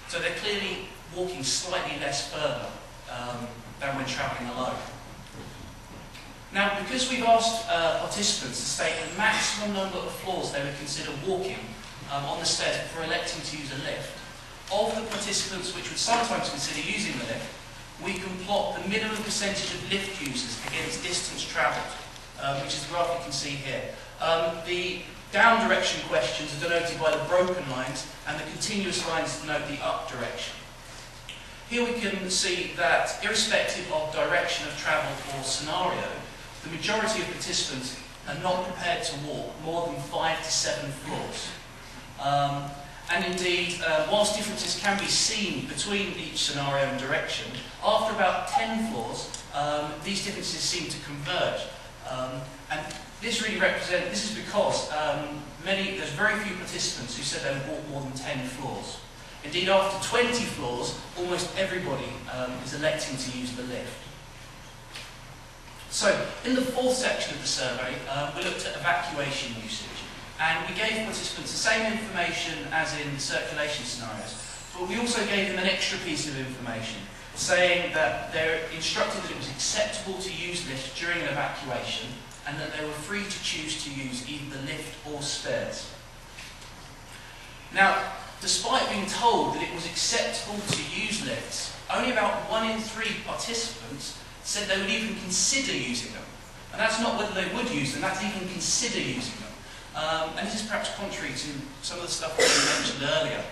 So they're clearly walking slightly less further than when travelling alone. Now, because we've asked participants to state the maximum number of floors they would consider walking on the stairs before electing to use a lift, of the participants which would sometimes consider using the lift, we can plot the minimum percentage of lift users against distance travelled, which is the graph you can see here. The down direction questions are denoted by the broken lines, and the continuous lines denote the up direction. Here we can see that, irrespective of direction of travel or scenario, the majority of participants are not prepared to walk more than 5 to 7 floors. And indeed, whilst differences can be seen between each scenario and direction, after about 10 floors, these differences seem to converge. And this is because there's very few participants who said they would walk more than 10 floors. Indeed, after 20 floors, almost everybody is electing to use the lift. So, in the fourth section of the survey, we looked at evacuation usage. And we gave participants the same information as in the circulation scenarios, but we also gave them an extra piece of information, saying that they're instructed that it was acceptable to use lifts during an evacuation, and that they were free to choose to use either the lift or stairs. Now, despite being told that it was acceptable to use lifts, only about 1 in 3 participants said they would even consider using them. And that's not whether they would use them, that's even consider using them. And this is perhaps contrary to some of the stuff that we mentioned earlier.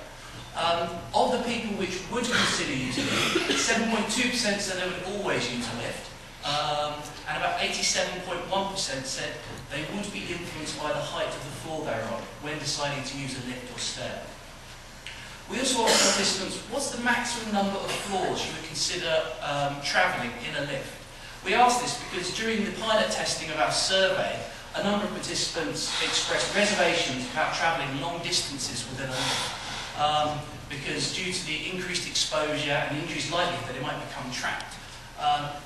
Of the people which would consider using it, 7.2% said they would always use a lift, and about 87.1% said they would be influenced by the height of the floor they're on when deciding to use a lift or stair. We also asked participants, what's the maximum number of floors you would consider travelling in a lift? We asked this because during the pilot testing of our survey, a number of participants expressed reservations about travelling long distances within a lift, because due to the increased exposure and the increased likelihood that it might become trapped.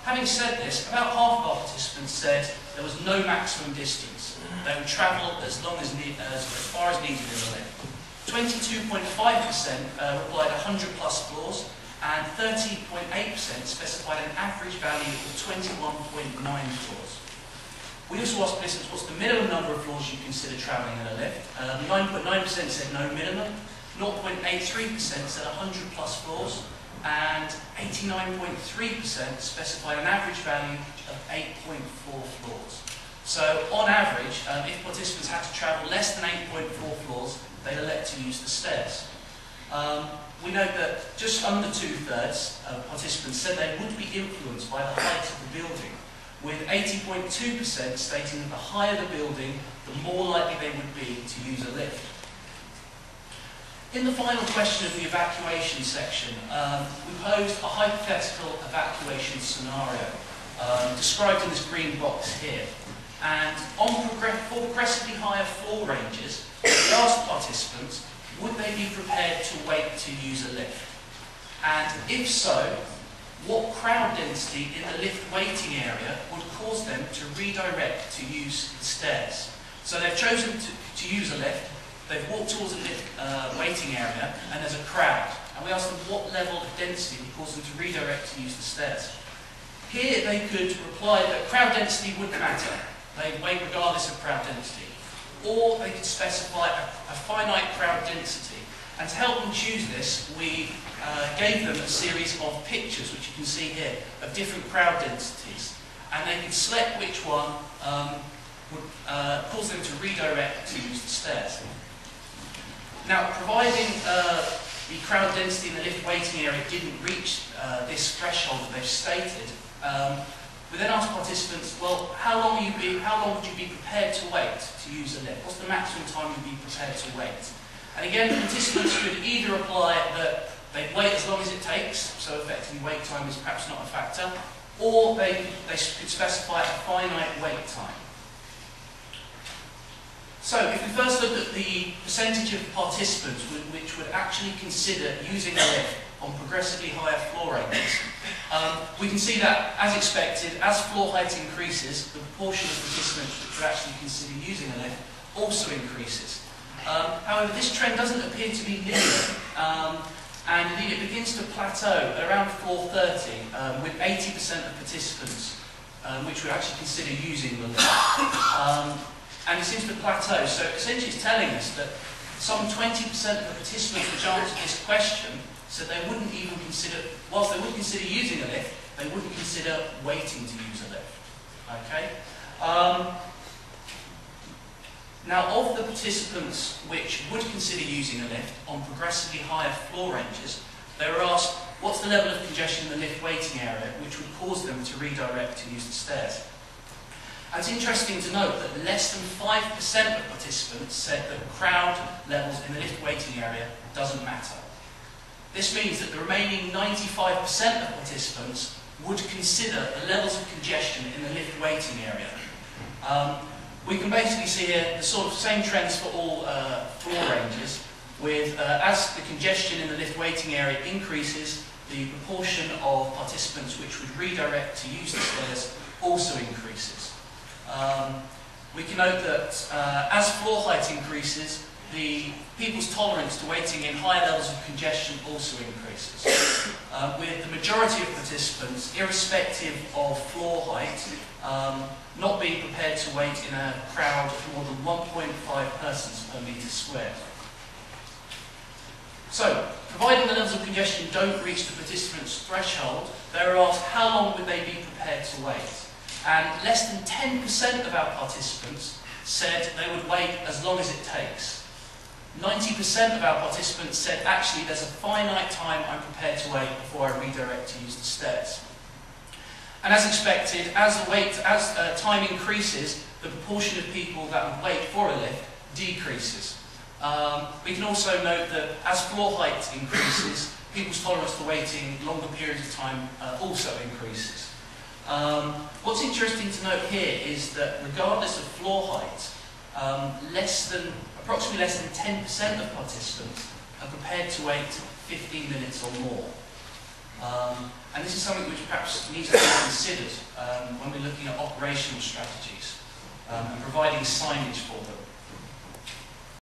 Having said this, about half of our participants said there was no maximum distance. They would travel as far as needed in the lift. 22.5% replied 100 plus floors, and 30.8% specified an average value of 21.9 floors. We also asked participants what's the minimum number of floors you consider travelling in a lift. 9.9% said no minimum, 0.83% said 100 plus floors, and 89.3% specified an average value of 8.4 floors. So, on average, if participants had to travel less than 8.4 floors, they'd elect to use the stairs. We note that just under 2/3 of participants said they would be influenced by the height of the building, with 80.2% stating that the higher the building, the more likely they would be to use a lift. In the final question of the evacuation section, we posed a hypothetical evacuation scenario, described in this green box here. And for progressively higher floor ranges, we asked participants, would they be prepared to wait to use a lift? And if so, what crowd density in the lift waiting area would cause them to redirect to use the stairs? So they've chosen to use a lift, they've walked towards the lift waiting area, and there's a crowd. And we asked them what level of density would cause them to redirect to use the stairs. Here they could reply that crowd density wouldn't matter. They'd wait regardless of crowd density. Or they could specify a finite crowd density. And to help them choose this, we gave them a series of pictures, which you can see here, of different crowd densities. And they could select which one would cause them to redirect to use the stairs. Now, providing the crowd density in the lift waiting area didn't reach this threshold that they've stated, we then asked participants, well, how long would you be prepared to wait to use a lift? What's the maximum time you'd be prepared to wait? And again, participants could either reply that they'd wait as long as it takes, so effectively wait time is perhaps not a factor, or they could specify a finite wait time. So, if we first look at the percentage of participants which would actually consider using a lift on progressively higher floor ranges, we can see that, as expected, as floor height increases, the proportion of participants which would actually consider using a lift also increases. However, this trend doesn't appear to be linear, and indeed it begins to plateau at around 4:30 with 80% of participants which would actually consider using the lift. And it seems to plateau, so essentially it's telling us that some 20% of the participants which answered this question said they wouldn't even consider, whilst they would consider using a lift, they wouldn't consider waiting to use a lift. Okay? Now, of the participants which would consider using a lift on progressively higher floor ranges, they were asked what's the level of congestion in the lift waiting area which would cause them to redirect to use the stairs. And it's interesting to note that less than 5% of participants said that crowd levels in the lift waiting area doesn't matter. This means that the remaining 95% of participants would consider the levels of congestion in the lift waiting area. We can basically see here the sort of same trends for all floor ranges, with as the congestion in the lift waiting area increases, the proportion of participants which would redirect to use the stairs also increases. We can note that as floor height increases, the people's tolerance to waiting in higher levels of congestion also increases. With the majority of participants, irrespective of floor height, not being prepared to wait in a crowd of more than 1.5 persons per metre squared. So, providing the levels of congestion don't reach the participants' threshold, they were asked how long would they be prepared to wait. And less than 10% of our participants said they would wait as long as it takes. 90% of our participants said actually there's a finite time I'm prepared to wait before I redirect to use the stairs. And as expected, as time increases, the proportion of people that would wait for a lift decreases. We can also note that as floor height increases, people's tolerance to waiting longer periods of time also increases. What's interesting to note here is that regardless of floor height, approximately less than 10% of participants are prepared to wait 15 minutes or more. And this is something which perhaps needs to be considered when we're looking at operational strategies and providing signage for them.